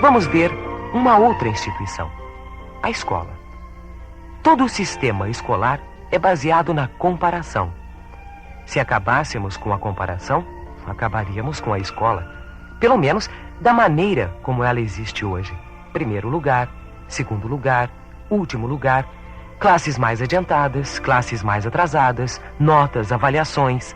vamos ver uma outra instituição, a escola. Todo o sistema escolar é baseado na comparação. Se acabássemos com a comparação, acabaríamos com a escola. Pelo menos da maneira como ela existe hoje. Primeiro lugar, segundo lugar, último lugar, classes mais adiantadas, classes mais atrasadas, notas, avaliações.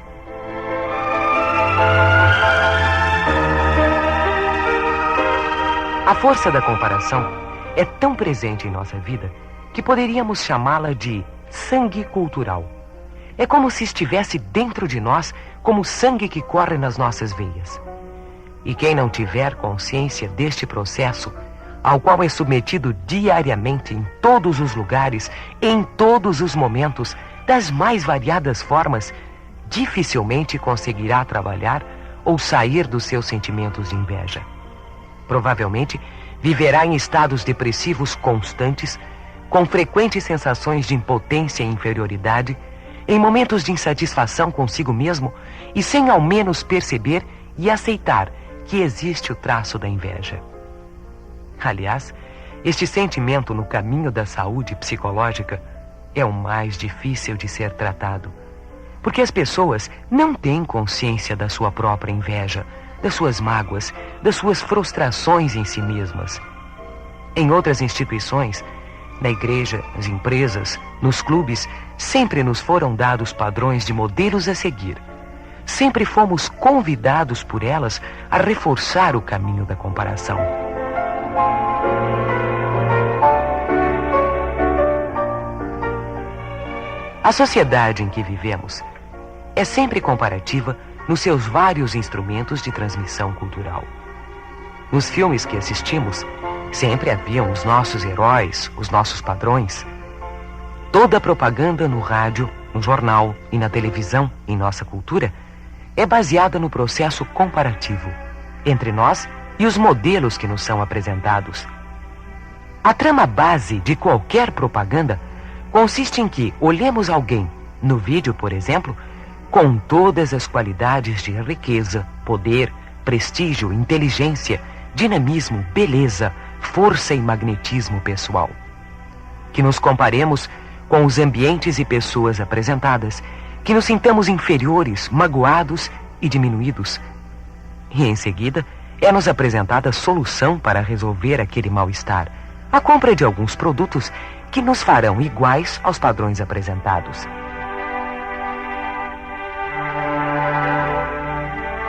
A força da comparação é tão presente em nossa vida que poderíamos chamá-la de sangue cultural. É como se estivesse dentro de nós, como o sangue que corre nas nossas veias. E quem não tiver consciência deste processo, ao qual é submetido diariamente em todos os lugares, em todos os momentos, das mais variadas formas, dificilmente conseguirá trabalhar ou sair dos seus sentimentos de inveja. Provavelmente viverá em estados depressivos constantes, com frequentes sensações de impotência e inferioridade, em momentos de insatisfação consigo mesmo e sem ao menos perceber e aceitar que existe o traço da inveja. Aliás, este sentimento no caminho da saúde psicológica é o mais difícil de ser tratado, porque as pessoas não têm consciência da sua própria inveja, das suas mágoas, das suas frustrações em si mesmas. Em outras instituições, na igreja, nas empresas, nos clubes, sempre nos foram dados padrões de modelos a seguir. Sempre fomos convidados por elas a reforçar o caminho da comparação. A sociedade em que vivemos é sempre comparativa nos seus vários instrumentos de transmissão cultural. Nos filmes que assistimos, sempre haviam os nossos heróis, os nossos padrões. Toda a propaganda no rádio, no jornal e na televisão em nossa cultura é baseada no processo comparativo entre nós e os modelos que nos são apresentados. A trama base de qualquer propaganda consiste em que olhemos alguém, no vídeo, por exemplo, com todas as qualidades de riqueza, poder, prestígio, inteligência, dinamismo, beleza, força e magnetismo pessoal. Que nos comparemos com os ambientes e pessoas apresentadas, que nos sintamos inferiores, magoados e diminuídos. E em seguida, é-nos apresentada a solução para resolver aquele mal-estar, a compra de alguns produtos que nos farão iguais aos padrões apresentados.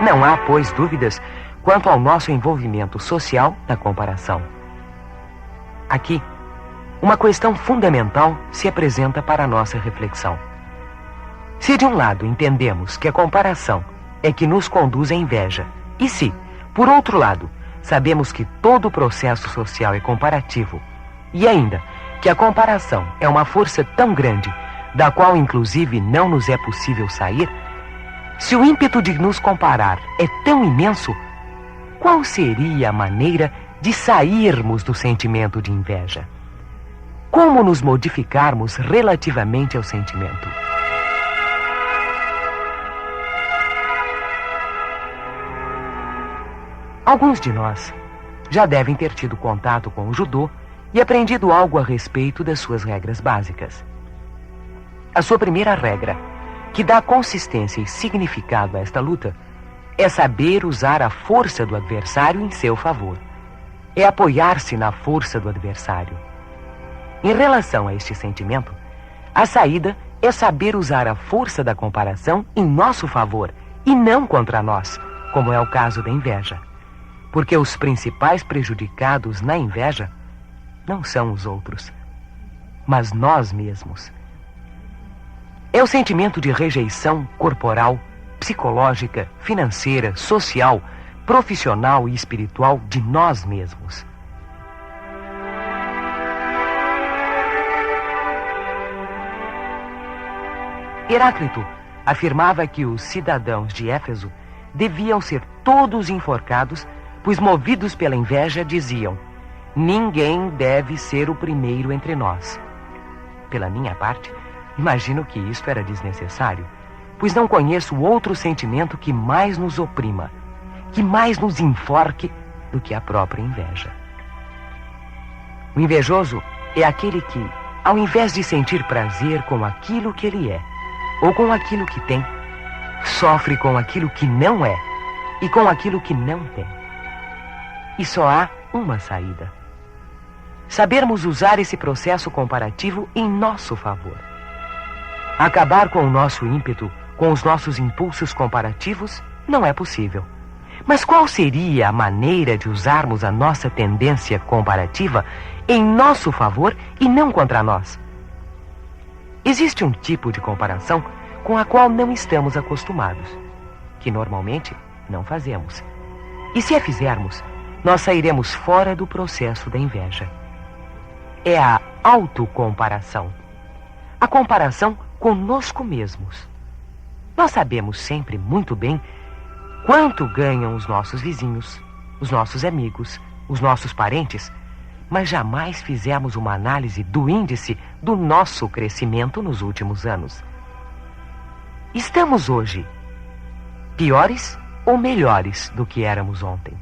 Não há, pois, dúvidas quanto ao nosso envolvimento social na comparação. Aqui, uma questão fundamental se apresenta para a nossa reflexão. Se de um lado entendemos que a comparação é que nos conduz à inveja, e se, por outro lado, sabemos que todo o processo social é comparativo, e ainda que a comparação é uma força tão grande, da qual inclusive não nos é possível sair, se o ímpeto de nos comparar é tão imenso, qual seria a maneira de sairmos do sentimento de inveja? Como nos modificarmos relativamente ao sentimento? Alguns de nós já devem ter tido contato com o judô e aprendido algo a respeito das suas regras básicas. A sua primeira regra, que dá consistência e significado a esta luta, é saber usar a força do adversário em seu favor. É apoiar-se na força do adversário. Em relação a este sentimento, a saída é saber usar a força da comparação em nosso favor e não contra nós, como é o caso da inveja. Porque os principais prejudicados na inveja não são os outros, mas nós mesmos. É o sentimento de rejeição corporal, psicológica, financeira, social, profissional e espiritual de nós mesmos. Heráclito afirmava que os cidadãos de Éfeso deviam ser todos enforcados, pois movidos pela inveja diziam: ninguém deve ser o primeiro entre nós. Pela minha parte, imagino que isto era desnecessário, pois não conheço outro sentimento que mais nos oprima, que mais nos enforque do que a própria inveja. O invejoso é aquele que, ao invés de sentir prazer com aquilo que ele é, ou com aquilo que tem, sofre com aquilo que não é e com aquilo que não tem. E só há uma saída: sabermos usar esse processo comparativo em nosso favor. Acabar com o nosso ímpeto, com os nossos impulsos comparativos, não é possível. Mas qual seria a maneira de usarmos a nossa tendência comparativa em nosso favor e não contra nós? Existe um tipo de comparação com a qual não estamos acostumados, que normalmente não fazemos. E se a fizermos, nós sairemos fora do processo da inveja. É a autocomparação. A comparação conosco mesmos. Nós sabemos sempre muito bem quanto ganham os nossos vizinhos, os nossos amigos, os nossos parentes, mas jamais fizemos uma análise do índice do nosso crescimento nos últimos anos. Estamos hoje piores ou melhores do que éramos ontem?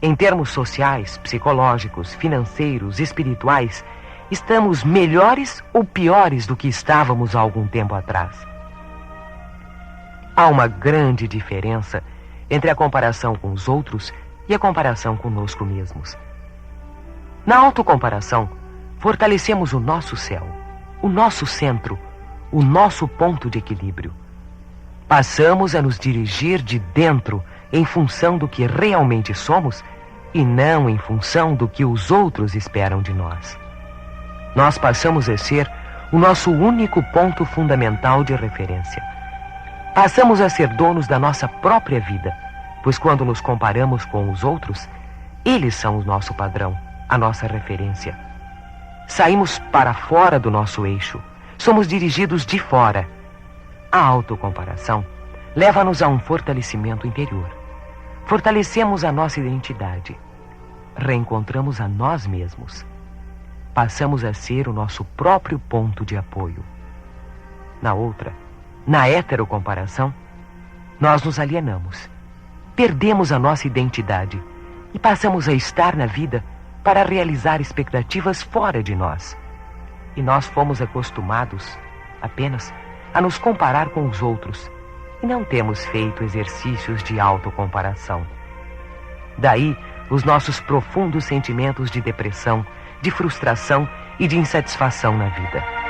Em termos sociais, psicológicos, financeiros, espirituais, estamos melhores ou piores do que estávamos há algum tempo atrás? Há uma grande diferença entre a comparação com os outros e a comparação conosco mesmos. Na autocomparação, fortalecemos o nosso céu, o nosso centro, o nosso ponto de equilíbrio. Passamos a nos dirigir de dentro em função do que realmente somos e não em função do que os outros esperam de nós. Nós passamos a ser o nosso único ponto fundamental de referência. Passamos a ser donos da nossa própria vida, pois quando nos comparamos com os outros, eles são o nosso padrão, a nossa referência. Saímos para fora do nosso eixo, somos dirigidos de fora. A autocomparação leva-nos a um fortalecimento interior. Fortalecemos a nossa identidade. Reencontramos a nós mesmos. Passamos a ser o nosso próprio ponto de apoio. Na outra, na heterocomparação, nós nos alienamos. Perdemos a nossa identidade e passamos a estar na vida para realizar expectativas fora de nós. E nós fomos acostumados apenas a nos comparar com os outros e não temos feito exercícios de autocomparação. Daí os nossos profundos sentimentos de depressão, de frustração e de insatisfação na vida.